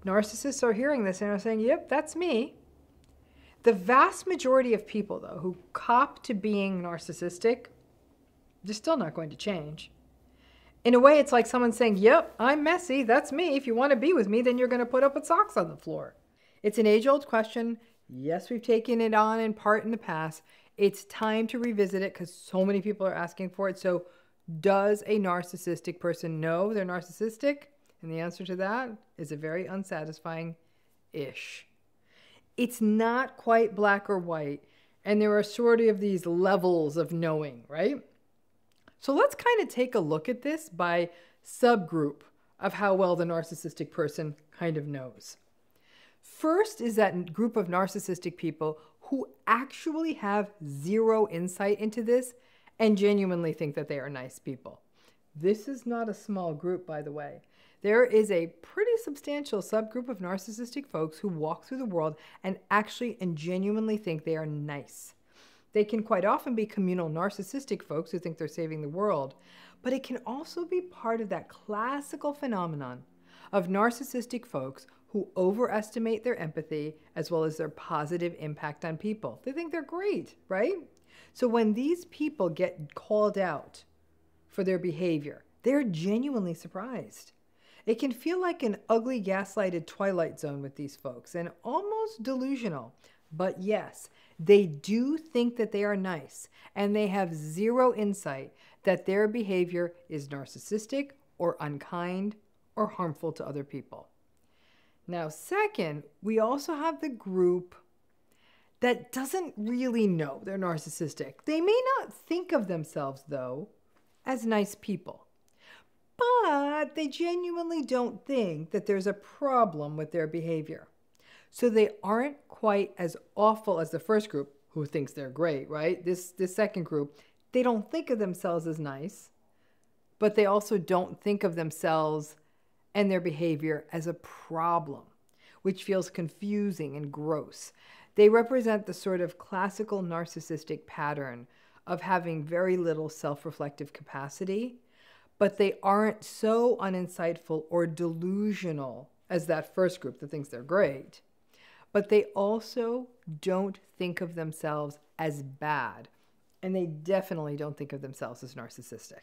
Narcissists are hearing this and are saying, yep, that's me. The vast majority of people, though, who cop to being narcissistic, they're still not going to change. In a way, it's like someone saying, yep, I'm messy, that's me. If you want to be with me, then you're going to put up with socks on the floor. It's an age-old question. Yes, we've taken it on in part in the past. It's time to revisit it because so many people are asking for it. So does a narcissistic person know they're narcissistic? And the answer to that is a very unsatisfying-ish. It's not quite black or white, and there are sort of these levels of knowing, right? So let's kind of take a look at this by subgroup of how well the narcissistic person kind of knows. First is that group of narcissistic people who actually have zero insight into this and genuinely think that they are nice people. This is not a small group, by the way. There is a pretty substantial subgroup of narcissistic folks who walk through the world and actually and genuinely think they are nice. They can quite often be communal narcissistic folks who think they're saving the world, but it can also be part of that classical phenomenon of narcissistic folks who overestimate their empathy as well as their positive impact on people. They think they're great, right? So when these people get called out for their behavior, they're genuinely surprised. It can feel like an ugly gaslighted twilight zone with these folks and almost delusional. But yes, they do think that they are nice and they have zero insight that their behavior is narcissistic or unkind or harmful to other people. Now, second, we also have the group that doesn't really know they're narcissistic. They may not think of themselves, though, as nice people, but they genuinely don't think that there's a problem with their behavior. So they aren't quite as awful as the first group, who thinks they're great, right? This second group, they don't think of themselves as nice, but they also don't think of themselves and their behavior as a problem, which feels confusing and gross. They represent the sort of classical narcissistic pattern of having very little self-reflective capacity, but they aren't so uninsightful or delusional as that first group that thinks they're great. But they also don't think of themselves as bad, and they definitely don't think of themselves as narcissistic.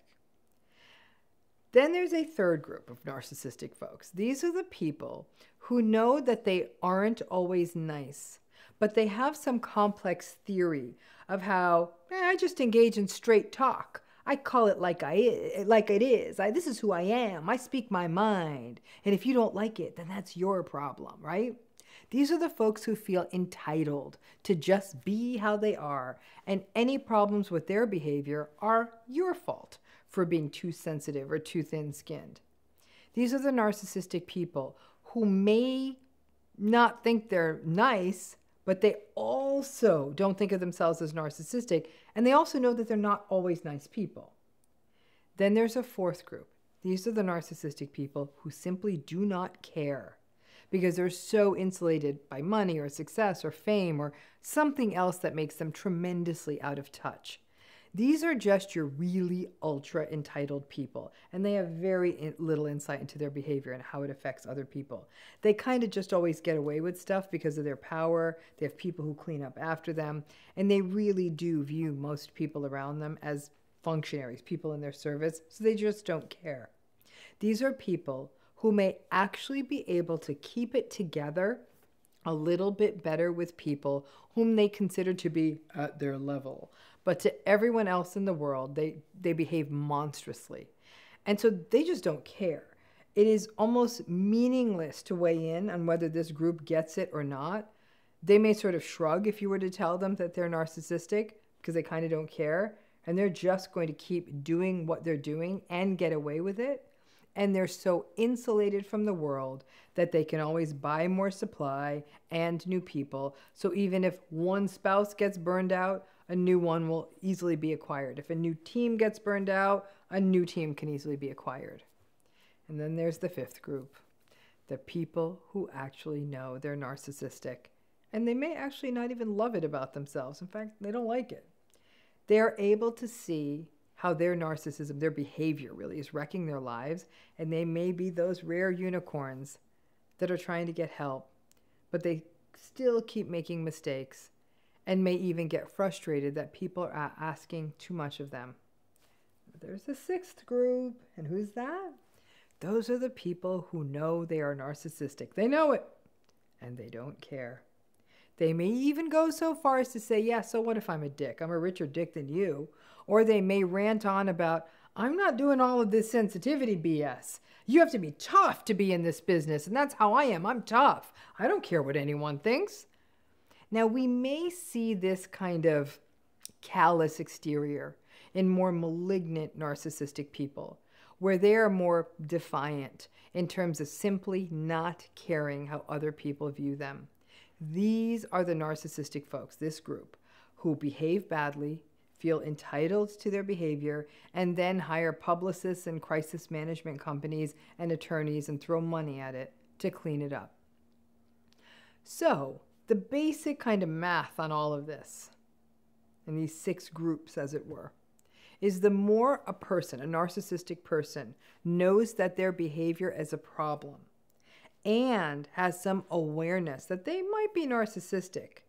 Then there's a third group of narcissistic folks. These are the people who know that they aren't always nice, but they have some complex theory of how, I just engage in straight talk. I call it like it is. This is who I am. I speak my mind. And if you don't like it, then that's your problem, right? These are the folks who feel entitled to just be how they are, and any problems with their behavior are your fault for being too sensitive or too thin-skinned. These are the narcissistic people who may not think they're nice, but they also don't think of themselves as narcissistic, and they also know that they're not always nice people. Then there's a fourth group. These are the narcissistic people who simply do not care because they're so insulated by money or success or fame or something else that makes them tremendously out of touch. These are just your really ultra entitled people, and they have very little insight into their behavior and how it affects other people. They kind of just always get away with stuff because of their power. They have people who clean up after them, and they really do view most people around them as functionaries, people in their service, so they just don't care. These are people who may actually be able to keep it together a little bit better with people whom they consider to be at their level. But to everyone else in the world, they behave monstrously. And so they just don't care. It is almost meaningless to weigh in on whether this group gets it or not. They may sort of shrug if you were to tell them that they're narcissistic because they kind of don't care. And they're just going to keep doing what they're doing and get away with it. And they're so insulated from the world that they can always buy more supply and new people. So even if one spouse gets burned out, a new one will easily be acquired. If a new team gets burned out, a new team can easily be acquired. And then there's the fifth group, the people who actually know they're narcissistic. And they may actually not even love it about themselves. In fact, they don't like it. They're able to see how their narcissism, their behavior really is wrecking their lives, and they may be those rare unicorns that are trying to get help, but they still keep making mistakes and may even get frustrated that people are asking too much of them. There's a sixth group, and who's that? Those are the people who know they are narcissistic. They know it, and they don't care. They may even go so far as to say, yeah, so what if I'm a dick? I'm a richer dick than you. Or they may rant on about, I'm not doing all of this sensitivity BS. You have to be tough to be in this business, and that's how I am. I'm tough. I don't care what anyone thinks. Now, we may see this kind of callous exterior in more malignant narcissistic people, where they are more defiant in terms of simply not caring how other people view them. These are the narcissistic folks, this group, who behave badly, feel entitled to their behavior, and then hire publicists and crisis management companies and attorneys and throw money at it to clean it up. So, the basic kind of math on all of this, in these six groups as it were, is the more a person, a narcissistic person, knows that their behavior is a problem and has some awareness that they might be narcissistic,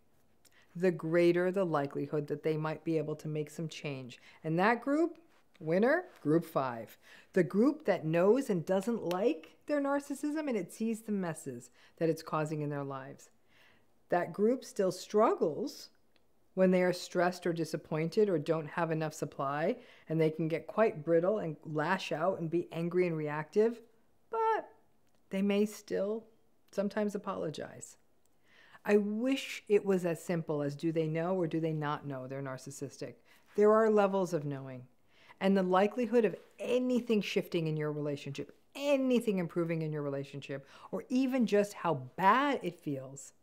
the greater the likelihood that they might be able to make some change. And that group, winner, group 5. The group that knows and doesn't like their narcissism and it sees the messes that it's causing in their lives. That group still struggles when they are stressed or disappointed or don't have enough supply, and they can get quite brittle and lash out and be angry and reactive, but they may still sometimes apologize. I wish it was as simple as do they know or do they not know they're narcissistic. There are levels of knowing, and the likelihood of anything shifting in your relationship, anything improving in your relationship, or even just how bad it feels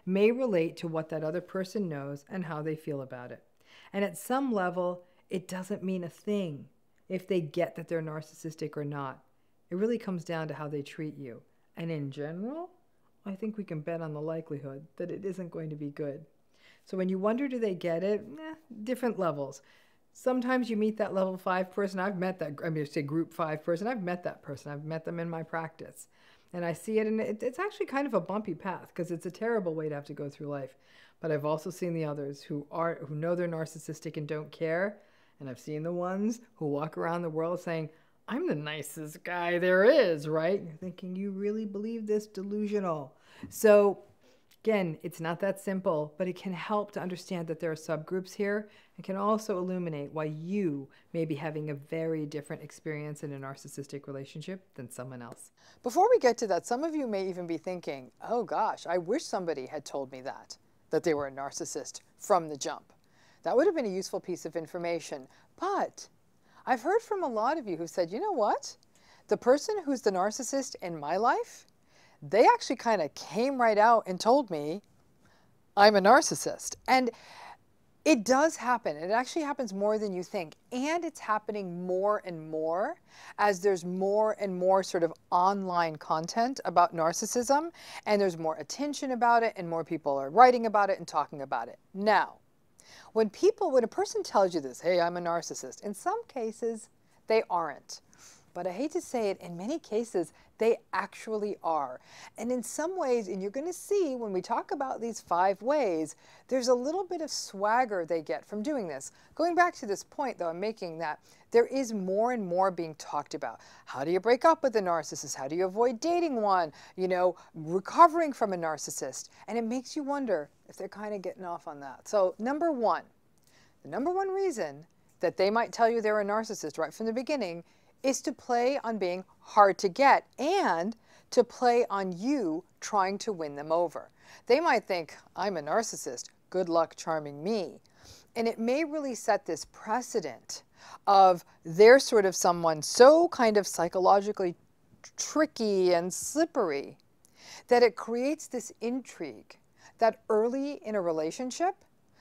may relate to what that other person knows and how they feel about it. And at some level, it doesn't mean a thing if they get that they're narcissistic or not. It really comes down to how they treat you. And in general, I think we can bet on the likelihood that it isn't going to be good. So when you wonder, do they get it? Different levels. Sometimes you meet that level 5 person. I've met that, say group 5 person. I've met that person. I've met them in my practice. And I see it, and it's actually kind of a bumpy path because it's a terrible way to have to go through life. But I've also seen the others who know they're narcissistic and don't care. And I've seen the ones who walk around the world saying, I'm the nicest guy there is, right? You're thinking, you really believe this? Delusional. So again, it's not that simple, but it can help to understand that there are subgroups here. It can also illuminate why you may be having a very different experience in a narcissistic relationship than someone else. Before we get to that, some of you may even be thinking, oh gosh, I wish somebody had told me that they were a narcissist from the jump. That would have been a useful piece of information. But I've heard from a lot of you who said, you know what? The person who's the narcissist in my life, they actually kind of came right out and told me I'm a narcissist. And it does happen. It actually happens more than you think. And it's happening more and more as there's more and more sort of online content about narcissism, and there's more attention about it, and more people are writing about it and talking about it. Now, when a person tells you this, hey, I'm a narcissist, in some cases, they aren't. But I hate to say it, in many cases, they actually are. And in some ways, and you're going to see when we talk about these 5 ways, there's a little bit of swagger they get from doing this. Going back to this point, though, I'm making that there is more and more being talked about. How do you break up with a narcissist? How do you avoid dating one? You know, recovering from a narcissist. And it makes you wonder if they're kind of getting off on that. So number 1, the number 1 reason that they might tell you they're a narcissist right from the beginning is to play on being hard to get and to play on you trying to win them over. They might think, I'm a narcissist, good luck charming me. And it may really set this precedent of they're sort of someone so kind of psychologically tricky and slippery that it creates this intrigue that early in a relationship,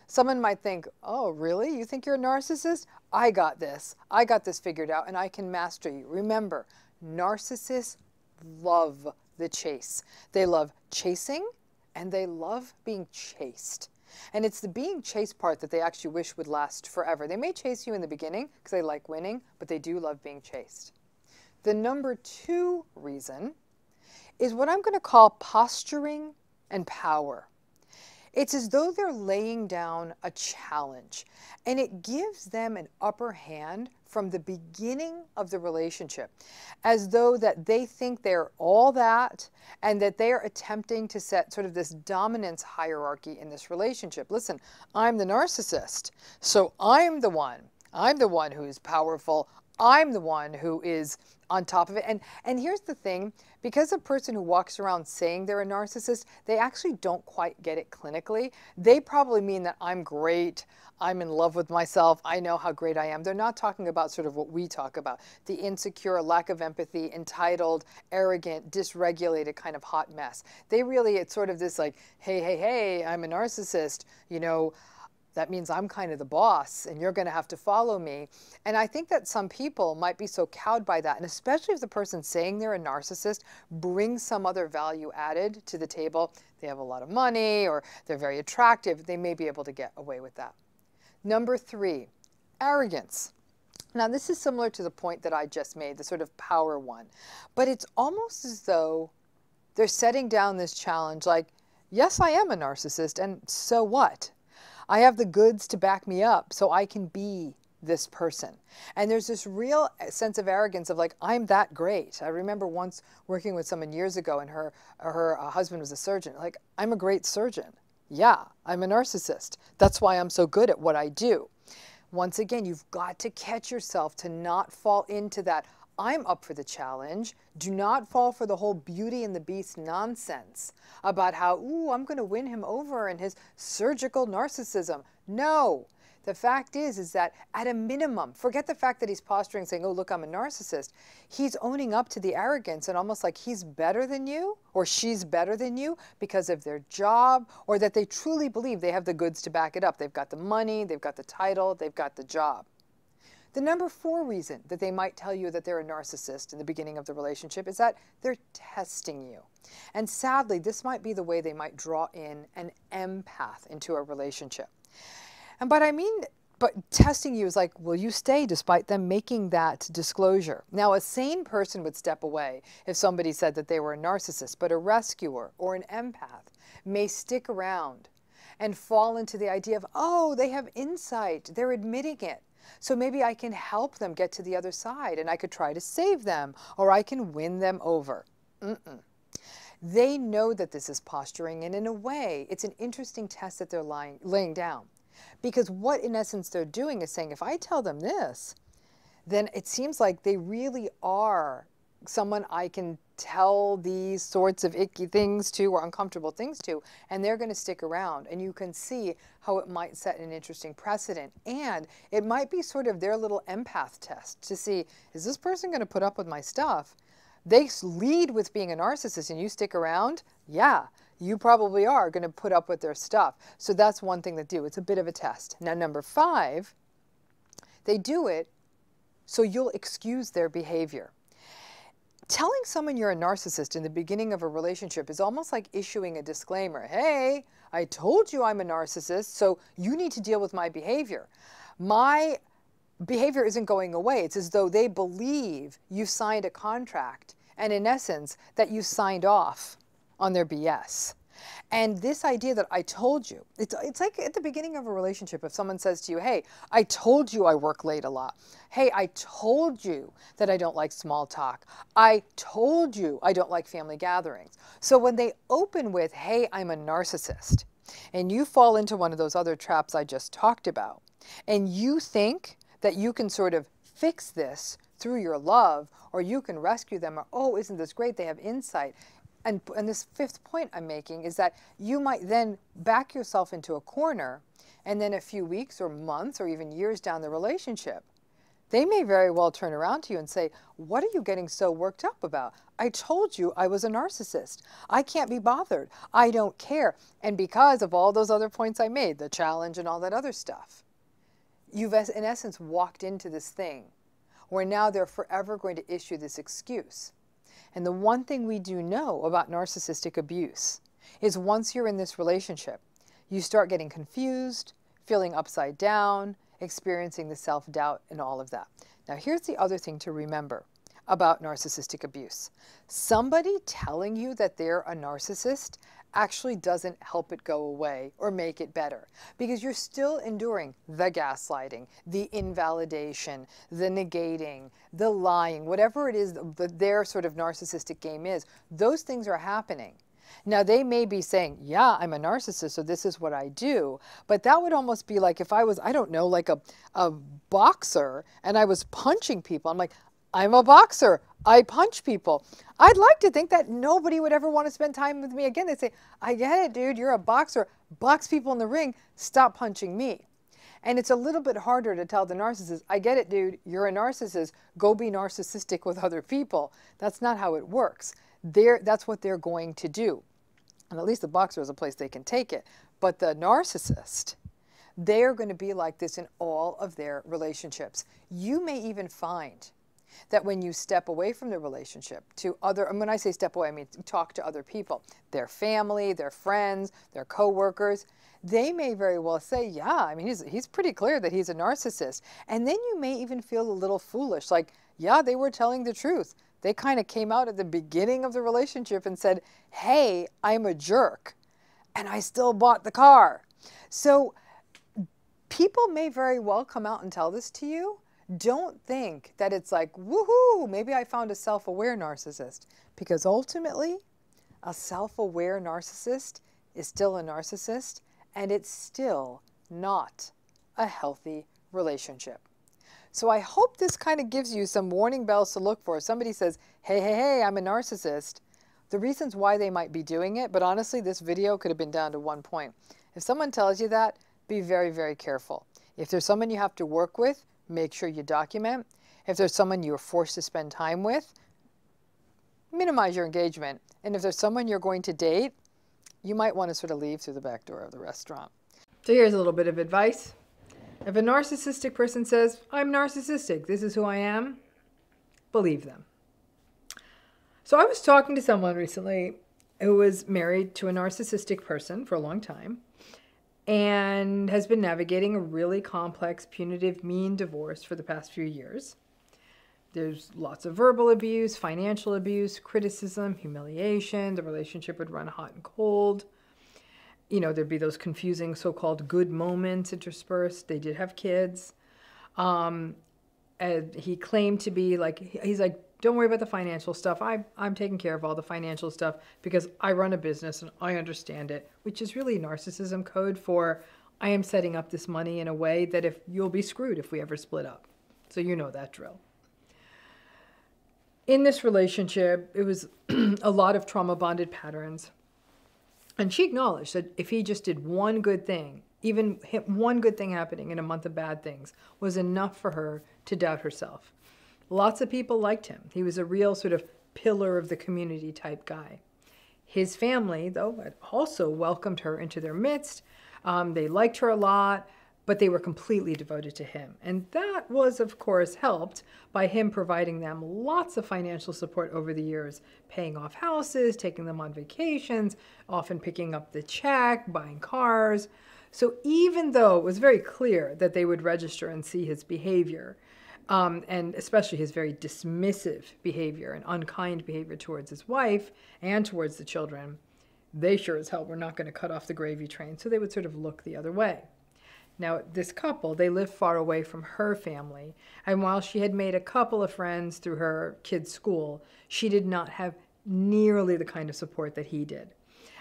someone might think, oh, really? You think you're a narcissist? I got this. I got this figured out, and I can master you. Remember, narcissists love the chase. They love chasing, and they love being chased. And it's the being chased part that they actually wish would last forever. They may chase you in the beginning because they like winning, but they do love being chased. The number 2 reason is what I'm going to call posturing and power. It's as though they're laying down a challenge, and it gives them an upper hand from the beginning of the relationship, as though that they think they're all that, and that they are attempting to set sort of this dominance hierarchy in this relationship. Listen, I'm the narcissist, so I'm the one who's powerful. I'm the one who is on top of it. And here's the thing, because a person who walks around saying they're a narcissist, they actually don't quite get it clinically. They probably mean that I'm great, I'm in love with myself, I know how great I am. They're not talking about sort of what we talk about, the insecure, lack of empathy, entitled, arrogant, dysregulated kind of hot mess. They really, it's sort of this like, hey, hey, hey, I'm a narcissist, you know, that means I'm kind of the boss and you're going to have to follow me. And I think that some people might be so cowed by that. And especially if the person saying they're a narcissist brings some other value added to the table. They have a lot of money or they're very attractive. They may be able to get away with that. Number 3, arrogance. Now this is similar to the point that I just made, the sort of power one. But it's almost as though they're setting down this challenge like, yes, I am a narcissist, and so what? I have the goods to back me up, so I can be this person. And there's this real sense of arrogance of like, I'm that great. I remember once working with someone years ago, and her husband was a surgeon. Like, I'm a great surgeon. Yeah, I'm a narcissist. That's why I'm so good at what I do. Once again, you've got to catch yourself to not fall into that, I'm up for the challenge. Do not fall for the whole Beauty and the Beast nonsense about how, ooh, I'm going to win him over and his surgical narcissism. No. The fact is that at a minimum, forget the fact that he's posturing saying, oh, look, I'm a narcissist. He's owning up to the arrogance and almost like he's better than you or she's better than you because of their job, or that they truly believe they have the goods to back it up. They've got the money, they've got the title, they've got the job. The number 4 reason that they might tell you that they're a narcissist in the beginning of the relationship is that they're testing you. And sadly, this might be the way they might draw in an empath into a relationship. But testing you is like, will you stay despite them making that disclosure? Now, a sane person would step away if somebody said that they were a narcissist, but a rescuer or an empath may stick around and fall into the idea of, oh, they have insight, they're admitting it. So maybe I can help them get to the other side and I could try to save them or I can win them over. They know that this is posturing, and in a way, it's an interesting test that they're laying down. Because what in essence they're doing is saying, if I tell them this, then it seems like they really are someone I can tell these sorts of icky things to or uncomfortable things to, and they're going to stick around. And you can see how it might set an interesting precedent. And it might be sort of their little empath test to see, is this person going to put up with my stuff? They lead with being a narcissist and you stick around? Yeah, you probably are going to put up with their stuff. So that's one thing they do. It's a bit of a test. Now, number 5, they do it so you'll excuse their behavior. Telling someone you're a narcissist in the beginning of a relationship is almost like issuing a disclaimer. Hey, I told you I'm a narcissist, so you need to deal with my behavior. My behavior isn't going away. It's as though they believe you signed a contract and in essence that you signed off on their BS. And this idea that I told you, it's like at the beginning of a relationship, if someone says to you, hey, I told you I work late a lot. Hey, I told you that I don't like small talk. I told you I don't like family gatherings. So when they open with, hey, I'm a narcissist, and you fall into one of those other traps I just talked about, and you think that you can sort of fix this through your love, or you can rescue them, or, oh, isn't this great? They have insight. And this 5th point I'm making is that you might then back yourself into a corner, and then a few weeks or months or even years down the relationship, they may very well turn around to you and say, what are you getting so worked up about? I told you I was a narcissist. I can't be bothered. I don't care. And because of all those other points I made, the challenge and all that other stuff, you've in essence walked into this thing where now they're forever going to issue this excuse. And the one thing we do know about narcissistic abuse is once you're in this relationship, you start getting confused, feeling upside down, experiencing the self-doubt and all of that. Now, here's the other thing to remember. about narcissistic abuse. Somebody telling you that they're a narcissist actually doesn't help it go away or make it better, because you're still enduring the gaslighting, the invalidation, the negating, the lying, whatever it is that their sort of narcissistic game is. Those things are happening. Now, they may be saying, yeah, I'm a narcissist, so this is what I do. But that would almost be like if I was, I don't know, like a boxer and I was punching people. I'm like, I'm a boxer. I punch people. I'd like to think that nobody would ever want to spend time with me again. They'd say, I get it, dude. You're a boxer. Box people in the ring. Stop punching me. And it's a little bit harder to tell the narcissist, I get it, dude. You're a narcissist. Go be narcissistic with other people. That's not how it works. That's what they're going to do. And at least the boxer is a place they can take it. But the narcissist, they're going to be like this in all of their relationships. You may even find that when you step away from the relationship to other, and when I say step away, I mean talk to other people, their family, their friends, their coworkers, they may very well say, yeah, I mean, he's pretty clear that he's a narcissist. And then you may even feel a little foolish, like, yeah, they were telling the truth. They kind of came out at the beginning of the relationship and said, hey, I'm a jerk, and I still bought the car. So people may very well come out and tell this to you. Don't think that it's like, woohoo, maybe I found a self-aware narcissist. Because ultimately, a self-aware narcissist is still a narcissist, and it's still not a healthy relationship. So I hope this kind of gives you some warning bells to look for. If somebody says, hey, hey, hey, I'm a narcissist, the reasons why they might be doing it, but honestly, this video could have been down to one point. If someone tells you that, be very, very careful. If there's someone you have to work with, make sure you document. If there's someone you're forced to spend time with, minimize your engagement. And if there's someone you're going to date, you might want to sort of leave through the back door of the restaurant. So here's a little bit of advice. If a narcissistic person says, I'm narcissistic, this is who I am, believe them. So I was talking to someone recently who was married to a narcissistic person for a long time and has been navigating a really complex, punitive, mean divorce for the past few years. There's lots of verbal abuse, financial abuse, criticism, humiliation. The relationship would run hot and cold. You know, there'd be those confusing so-called good moments interspersed. They did have kids. And he claimed to be like, he's like, don't worry about the financial stuff. I'm taking care of all the financial stuff because I run a business and I understand it, which is really narcissism code for I am setting up this money in a way that if you'll be screwed if we ever split up. So you know that drill. In this relationship, it was a lot of trauma-bonded patterns. And she acknowledged that if he just did one good thing, even one good thing happening in a month of bad things, was enough for her to doubt herself. Lots of people liked him. He was a real sort of pillar of the community type guy. His family, though, had also welcomed her into their midst. They liked her a lot, but they were completely devoted to him. And that was, of course, helped by him providing them lots of financial support over the years, paying off houses, taking them on vacations, often picking up the check, buying cars. So even though it was very clear that they would register and see his behavior, and especially his very dismissive behavior and unkind behavior towards his wife and towards the children, they sure as hell were not going to cut off the gravy train, so they would sort of look the other way. Now, this couple, they lived far away from her family, and while she had made a couple of friends through her kids' school, she did not have nearly the kind of support that he did.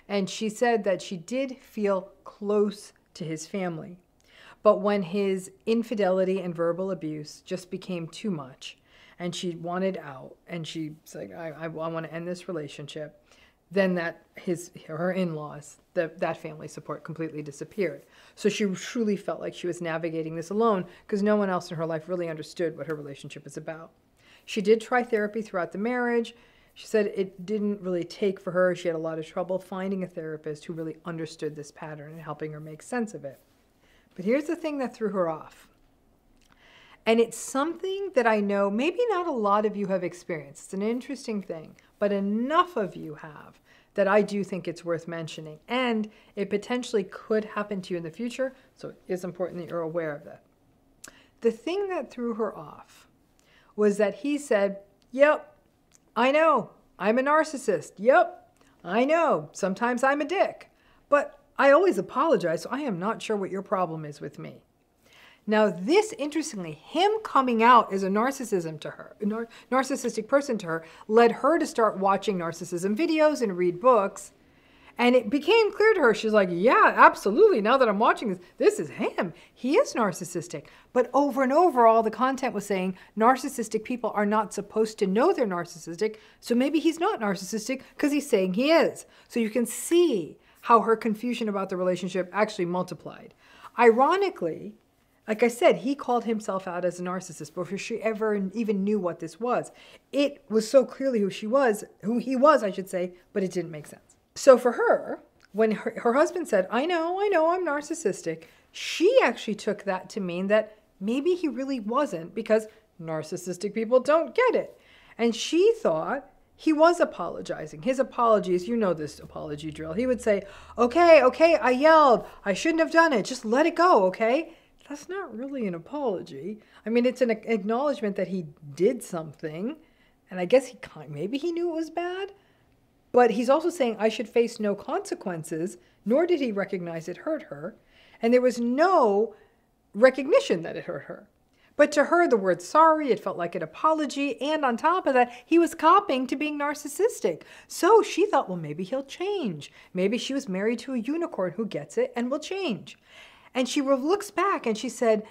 And she said that she did feel close to his family. But when his infidelity and verbal abuse just became too much, and she wanted out, and she said, I want to end this relationship, then her in-laws, that family support completely disappeared. So she truly felt like she was navigating this alone because no one else in her life really understood what her relationship was about. She did try therapy throughout the marriage. She said it didn't really take for her. She had a lot of trouble finding a therapist who really understood this pattern and helping her make sense of it. But here's the thing that threw her off. And it's something that I know maybe not a lot of you have experienced. It's an interesting thing, but enough of you have that I do think it's worth mentioning. And it potentially could happen to you in the future, so it is important that you're aware of that. The thing that threw her off was that he said, Yep, I know. I'm a narcissist. Yep, I know. Sometimes I'm a dick. But I always apologize, so I am not sure what your problem is with me. Now this, interestingly, him coming out as a narcissistic person to her, led her to start watching narcissism videos and read books. And it became clear to her, she's like, yeah, absolutely. Now that I'm watching this, this is him. He is narcissistic. But over and over, all the content was saying narcissistic people are not supposed to know they're narcissistic. So maybe he's not narcissistic because he's saying he is. So you can see how her confusion about the relationship actually multiplied. Ironically, like I said, he called himself out as a narcissist before she ever even knew what this was. It was so clearly who he was, I should say, but it didn't make sense. So for her, when her husband said, I know, I'm narcissistic, she actually took that to mean that maybe he really wasn't, because narcissistic people don't get it. And she thought he was apologizing. His apologies, you know this apology drill. He would say, okay, I yelled. I shouldn't have done it. Just let it go, okay? That's not really an apology. I mean, it's an acknowledgement that he did something, and I guess maybe he knew it was bad. But he's also saying, I should face no consequences, nor did he recognize it hurt her. And there was no recognition that it hurt her. But to her, the word sorry, it felt like an apology. And on top of that, he was copying to being narcissistic. So she thought, well, maybe he'll change. Maybe she was married to a unicorn who gets it and will change. And she looks back and she said,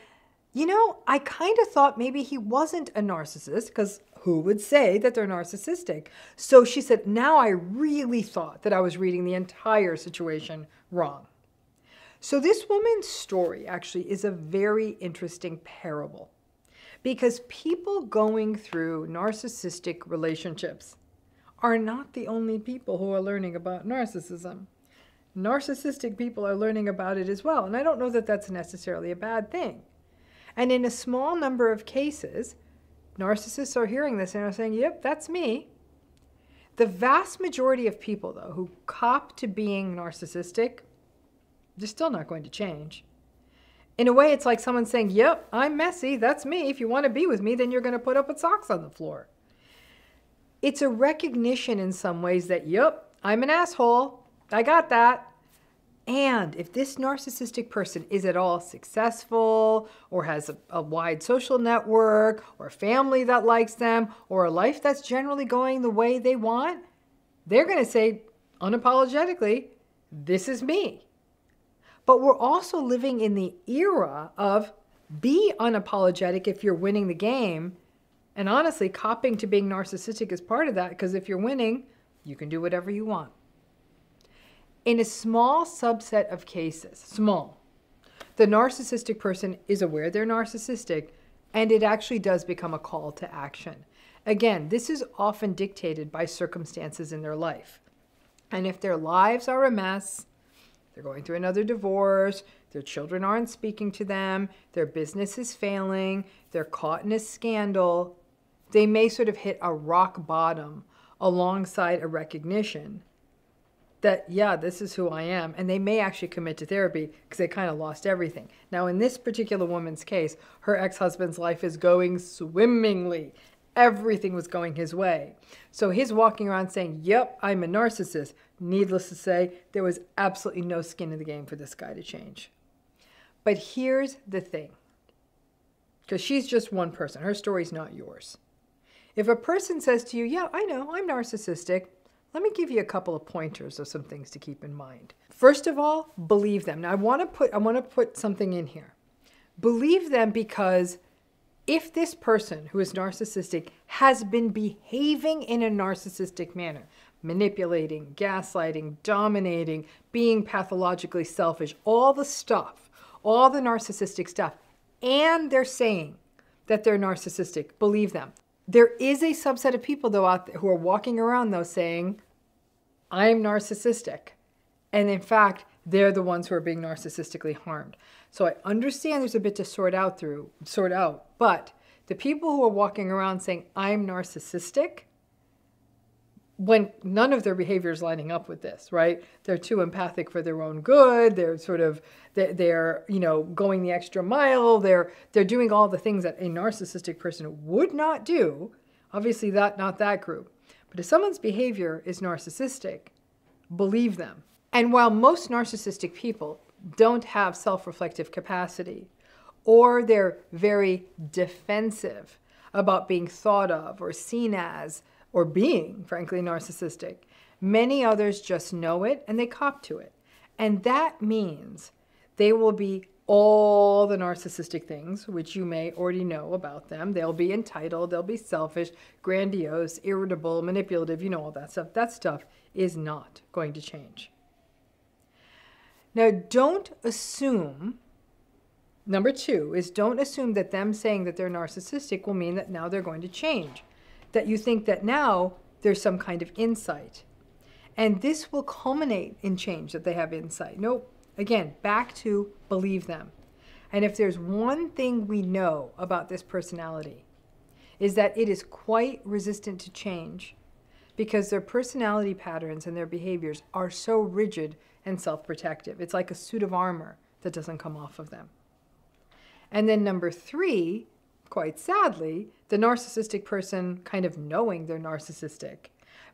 you know, I kind of thought maybe he wasn't a narcissist, because who would say that they're narcissistic? So she said, now I really thought that I was reading the entire situation wrong. So this woman's story actually is a very interesting parable, because people going through narcissistic relationships are not the only people who are learning about narcissism. Narcissistic people are learning about it as well. And I don't know that that's necessarily a bad thing. And in a small number of cases, narcissists are hearing this and are saying, yep, that's me. The vast majority of people, though, who cop to being narcissistic, they're still not going to change. In a way, it's like someone saying, yep, I'm messy, that's me. If you want to be with me, then you're going to put up with socks on the floor. It's a recognition in some ways that, yep, I'm an asshole. I got that. And if this narcissistic person is at all successful, or has a wide social network, or a family that likes them, or a life that's generally going the way they want, they're going to say unapologetically, this is me. But we're also living in the era of be unapologetic if you're winning the game. And honestly, copying to being narcissistic is part of that, because if you're winning, you can do whatever you want. In a small subset of cases, the narcissistic person is aware they're narcissistic, and it actually does become a call to action. Again, this is often dictated by circumstances in their life. And if their lives are a mess, they're going through another divorce, their children aren't speaking to them, their business is failing, they're caught in a scandal, they may sort of hit a rock bottom alongside a recognition that, yeah, this is who I am. And they may actually commit to therapy because they kind of lost everything. Now, in this particular woman's case, her ex-husband's life is going swimmingly. Everything was going his way. So his walking around saying, yep, I'm a narcissist. Needless to say, there was absolutely no skin in the game for this guy to change. But here's the thing, because she's just one person. Her story's not yours. If a person says to you, yeah, I know, I'm narcissistic, let me give you a couple of pointers of some things to keep in mind. First of all, believe them. Now, I want to put something in here. Believe them, because if this person who is narcissistic has been behaving in a narcissistic manner, manipulating, gaslighting, dominating, being pathologically selfish, all the stuff, all the narcissistic stuff, and they're saying that they're narcissistic, believe them. There is a subset of people, though, out there who are walking around, though, saying, I'm narcissistic. And in fact, they're the ones who are being narcissistically harmed. So I understand there's a bit to sort out, but the people who are walking around saying, I'm narcissistic, when none of their behavior is lining up with this, right? They're too empathic for their own good. They're they're going the extra mile. They're doing all the things that a narcissistic person would not do. Obviously not that group. But if someone's behavior is narcissistic, believe them. And while most narcissistic people don't have self-reflective capacity, or they're very defensive about being thought of or seen as or being, frankly, narcissistic, many others just know it and they cop to it. And that means they will be all the narcissistic things, which you may already know about them. They'll be entitled, they'll be selfish, grandiose, irritable, manipulative, you know, all that stuff. That stuff is not going to change. Now, don't assume, number 2 is don't assume that them saying that they're narcissistic will mean that now they're going to change. That you think that now there's some kind of insight. And this will culminate in change, that they have insight. Nope. Again, back to believe them. And if there's one thing we know about this personality, is that it is quite resistant to change because their personality patterns and their behaviors are so rigid and self-protective. It's like a suit of armor that doesn't come off of them. And then number 3, quite sadly, the narcissistic person kind of knowing they're narcissistic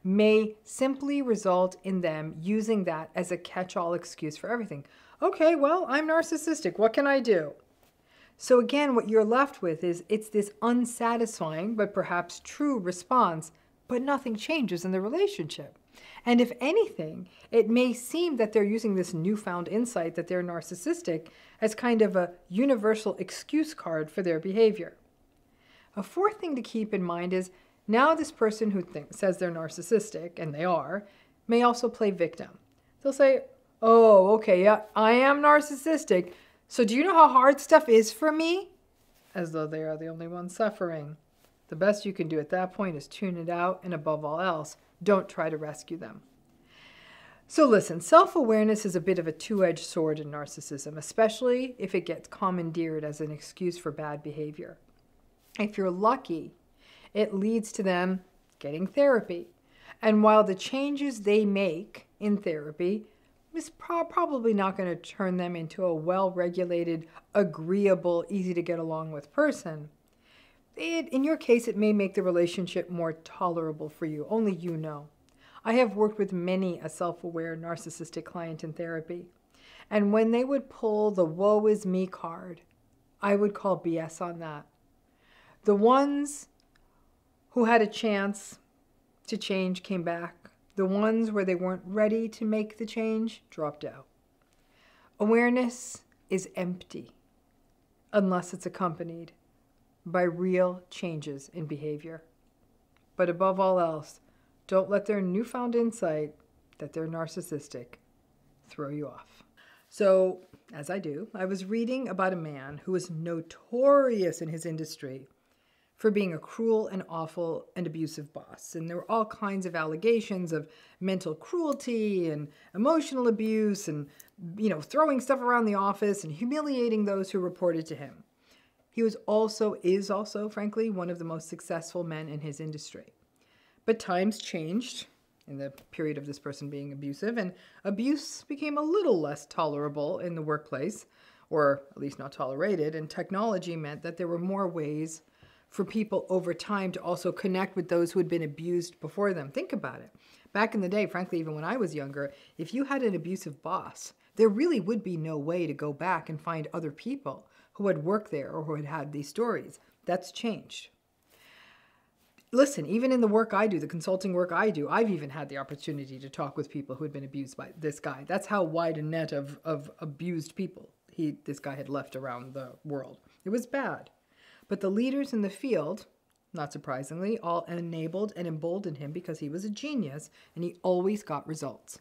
may simply result in them using that as a catch-all excuse for everything. Okay, well, I'm narcissistic. What can I do? So again, what you're left with is it's this unsatisfying but perhaps true response, but nothing changes in the relationship. And if anything, it may seem that they're using this newfound insight that they're narcissistic as kind of a universal excuse card for their behavior. A 4th thing to keep in mind is now this person who says they're narcissistic, and they are, may also play victim. They'll say, oh, okay, yeah, I am narcissistic. So do you know how hard stuff is for me? As though they are the only ones suffering. The best you can do at that point is tune it out, and above all else, don't try to rescue them. So listen, self-awareness is a bit of a two-edged sword in narcissism, especially if it gets commandeered as an excuse for bad behavior. If you're lucky, it leads to them getting therapy. And while the changes they make in therapy is probably not going to turn them into a well-regulated, agreeable, easy-to-get-along-with person, in your case, it may make the relationship more tolerable for you. Only you know. I have worked with many a self-aware narcissistic client in therapy. And when they would pull the woe is me card, I would call BS on that. The ones who had a chance to change came back. The ones where they weren't ready to make the change dropped out. Awareness is empty unless it's accompanied by real changes in behavior. But above all else, don't let their newfound insight that they're narcissistic throw you off. So, as I do, I was reading about a man who was notorious in his industry for being a cruel and awful and abusive boss. And there were all kinds of allegations of mental cruelty and emotional abuse and, throwing stuff around the office and humiliating those who reported to him. He is also, frankly, one of the most successful men in his industry. But times changed in the period of this person being abusive, and abuse became a little less tolerable in the workplace, or at least not tolerated, and technology meant that there were more ways for people over time to also connect with those who had been abused before them. Think about it. Back in the day, frankly, even when I was younger, if you had an abusive boss, there really would be no way to go back and find other people who had worked there or who had had these stories. That's changed. Listen, even in the work I do, the consulting work I do, I've even had the opportunity to talk with people who had been abused by this guy. That's how wide a net of abused people this guy had left around the world. It was bad. But the leaders in the field, not surprisingly, all enabled and emboldened him because he was a genius and he always got results.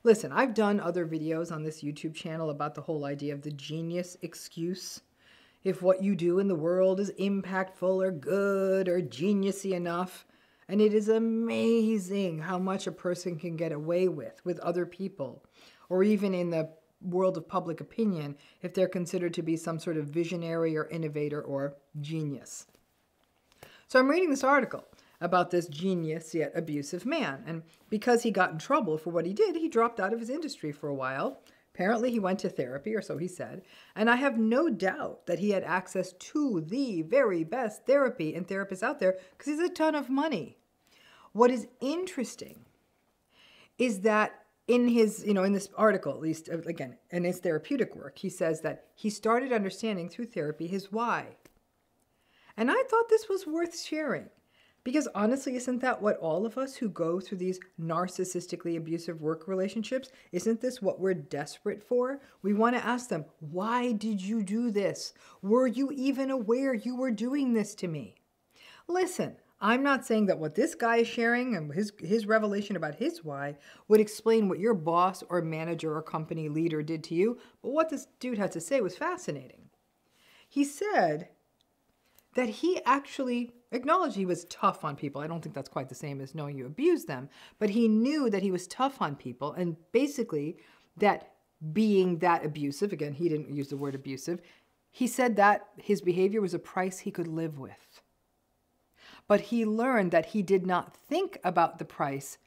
Listen, I've done other videos on this YouTube channel about the whole idea of the genius excuse. If what you do in the world is impactful or good or geniusy enough. And it is amazing how much a person can get away with other people, or even in the world of public opinion, if they're considered to be some sort of visionary or innovator or genius. So I'm reading this article about this genius yet abusive man. And because he got in trouble for what he did, he dropped out of his industry for a while, Apparently he went to therapy, or so he said, and I have no doubt that he had access to the very best therapy and therapists out there because he has a ton of money. What is interesting is that in his, in this article, at least, again, in his therapeutic work, he says that he started understanding through therapy his why. And I thought this was worth sharing. Because honestly, isn't that what all of us who go through these narcissistically abusive work relationships, isn't this what we're desperate for? We want to ask them, why did you do this? Were you even aware you were doing this to me? Listen, I'm not saying that what this guy is sharing and his revelation about his why would explain what your boss or manager or company leader did to you, but what this dude had to say was fascinating. He said that he actually acknowledged he was tough on people. I don't think that's quite the same as knowing you abuse them, but he knew that he was tough on people, and basically that being that abusive, again, he didn't use the word abusive, he said that his behavior was a price he could live with. But he learned that he did not think about the price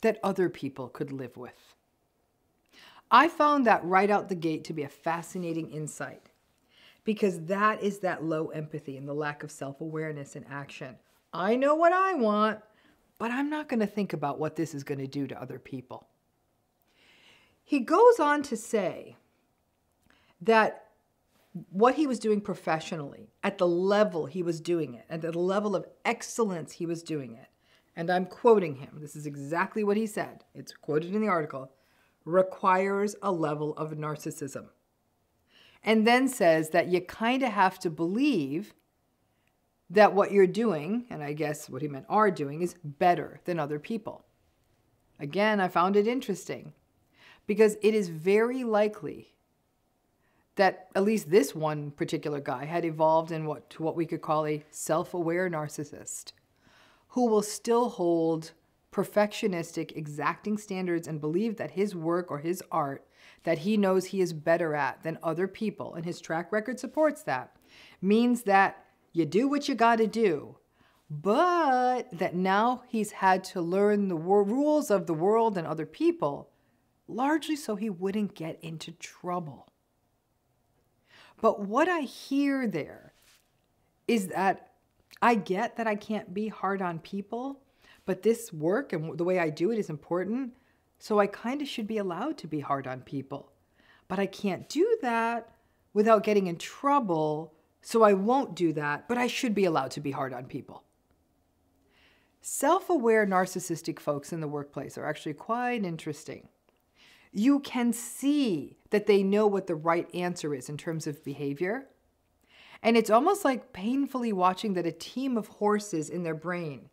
that other people could live with. I found that right out the gate to be a fascinating insight, because that is that low empathy and the lack of self-awareness and action. I know what I want, but I'm not going to think about what this is going to do to other people. He goes on to say that what he was doing professionally, at the level he was doing it, at the level of excellence he was doing it, and I'm quoting him, this is exactly what he said, it's quoted in the article, requires a level of narcissism. And then says that you kind of have to believe that what you're doing, and I guess what he meant are doing, is better than other people. Again, I found it interesting because it is very likely that at least this one particular guy had evolved in what we could call a self-aware narcissist who will still hold perfectionistic, exacting standards and believe that his work or his art that he knows he is better at than other people, and his track record supports that, means that you do what you got to do, but that now he's had to learn the rules of the world and other people, largely so he wouldn't get into trouble. But what I hear there is that I get that I can't be hard on people, but this work and the way I do it is important, so I kind of should be allowed to be hard on people. But I can't do that without getting in trouble, so I won't do that, but I should be allowed to be hard on people. Self-aware narcissistic folks in the workplace are actually quite interesting. You can see that they know what the right answer is in terms of behavior. And it's almost like painfully watching that a team of horses in their brain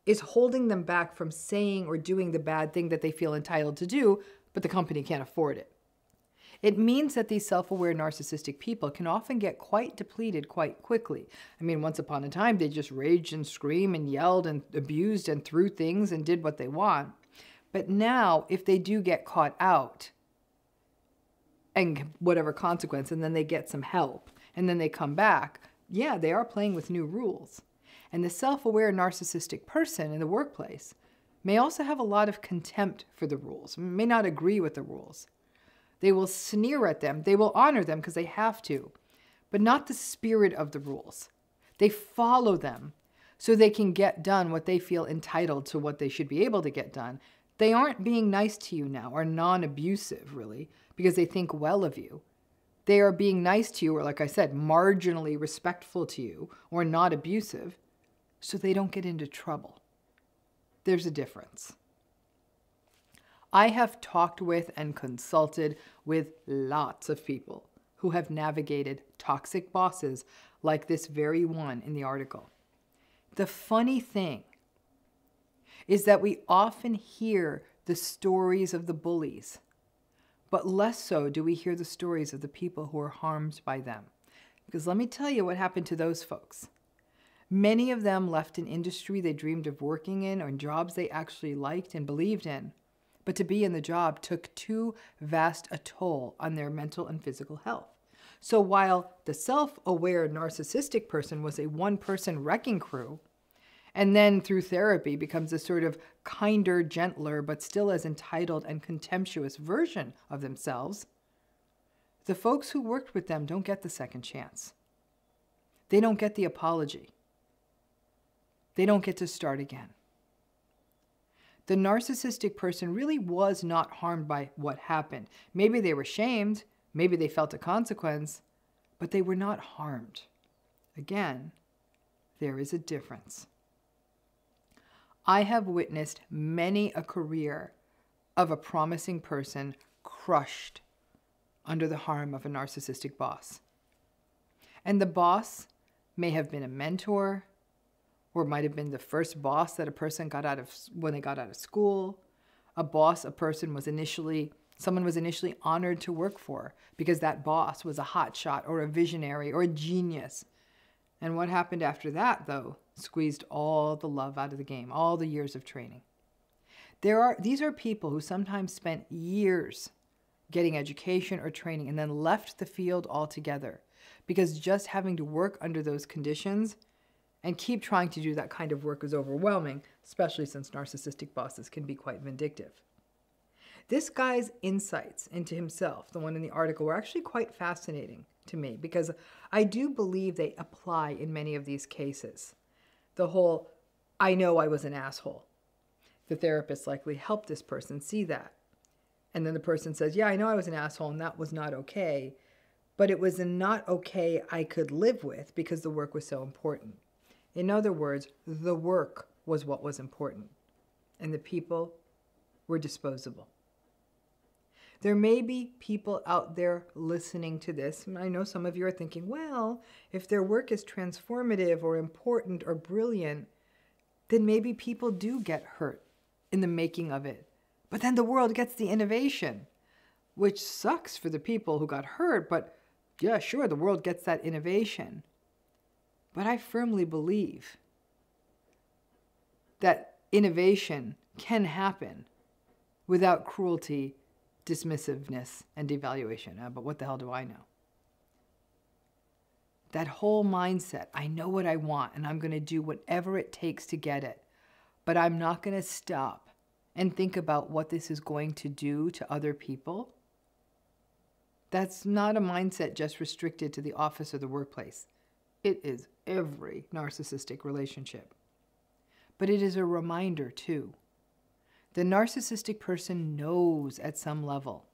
is holding them back from saying or doing the bad thing that they feel entitled to do, but the company can't afford it. It means that these self-aware narcissistic people can often get quite depleted quite quickly. I mean, once upon a time, they just raged and screamed and yelled and abused and threw things and did what they want. But now, if they do get caught out, and whatever consequence, and then they get some help, and then they come back, yeah, they are playing with new rules. And the self-aware narcissistic person in the workplace may also have a lot of contempt for the rules, may not agree with the rules. They will sneer at them. They will honor them because they have to, but not the spirit of the rules. They follow them so they can get done what they feel entitled to, what they should be able to get done. They aren't being nice to you now, or non-abusive, really, because they think well of you. They are being nice to you, or like I said, marginally respectful to you, or not abusive, so they don't get into trouble. There's a difference. I have talked with and consulted with lots of people who have navigated toxic bosses like this very one in the article. The funny thing is that we often hear the stories of the bullies, but less so do we hear the stories of the people who are harmed by them. Because let me tell you what happened to those folks. Many of them left an industry they dreamed of working in, or jobs they actually liked and believed in. But to be in the job took too vast a toll on their mental and physical health. So while the self-aware narcissistic person was a one-person wrecking crew, and then through therapy becomes a sort of kinder, gentler, but still as entitled and contemptuous version of themselves, the folks who worked with them don't get the second chance. They don't get the apology. They don't get to start again. The narcissistic person really was not harmed by what happened. Maybe they were shamed, maybe they felt a consequence, but they were not harmed. Again, there is a difference. I have witnessed many a career of a promising person crushed under the harm of a narcissistic boss. And the boss may have been a mentor, or it might have been the first boss that a person got out of when they got out of school. A boss, someone was initially honored to work for because that boss was a hotshot or a visionary or a genius. And what happened after that, though, squeezed all the love out of the game, all the years of training. These are people who sometimes spent years getting education or training and then left the field altogether because just having to work under those conditions and keep trying to do that kind of work is overwhelming, especially since narcissistic bosses can be quite vindictive. This guy's insights into himself, the one in the article, were actually quite fascinating to me because I do believe they apply in many of these cases. The whole, I know I was an asshole. The therapist likely helped this person see that. And then the person says, yeah, I know I was an asshole and that was not okay, but it was a not okay I could live with because the work was so important. In other words, the work was what was important, and the people were disposable. There may be people out there listening to this, and I know some of you are thinking, well, if their work is transformative or important or brilliant, then maybe people do get hurt in the making of it. But then the world gets the innovation, which sucks for the people who got hurt, but yeah, sure, the world gets that innovation. But I firmly believe that innovation can happen without cruelty, dismissiveness, and devaluation. But what the hell do I know? That whole mindset, I know what I want and I'm going to do whatever it takes to get it, but I'm not going to stop and think about what this is going to do to other people. That's not a mindset just restricted to the office or the workplace. It is every narcissistic relationship. But it is a reminder, too. The narcissistic person knows at some level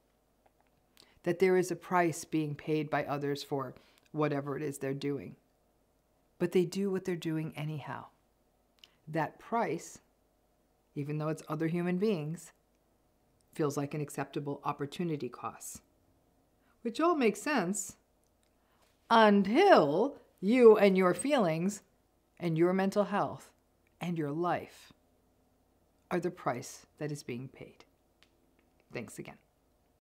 that there is a price being paid by others for whatever it is they're doing. But they do what they're doing anyhow. That price, even though it's other human beings, feels like an acceptable opportunity cost. Which all makes sense until you and your feelings and your mental health and your life are the price that is being paid. Thanks again.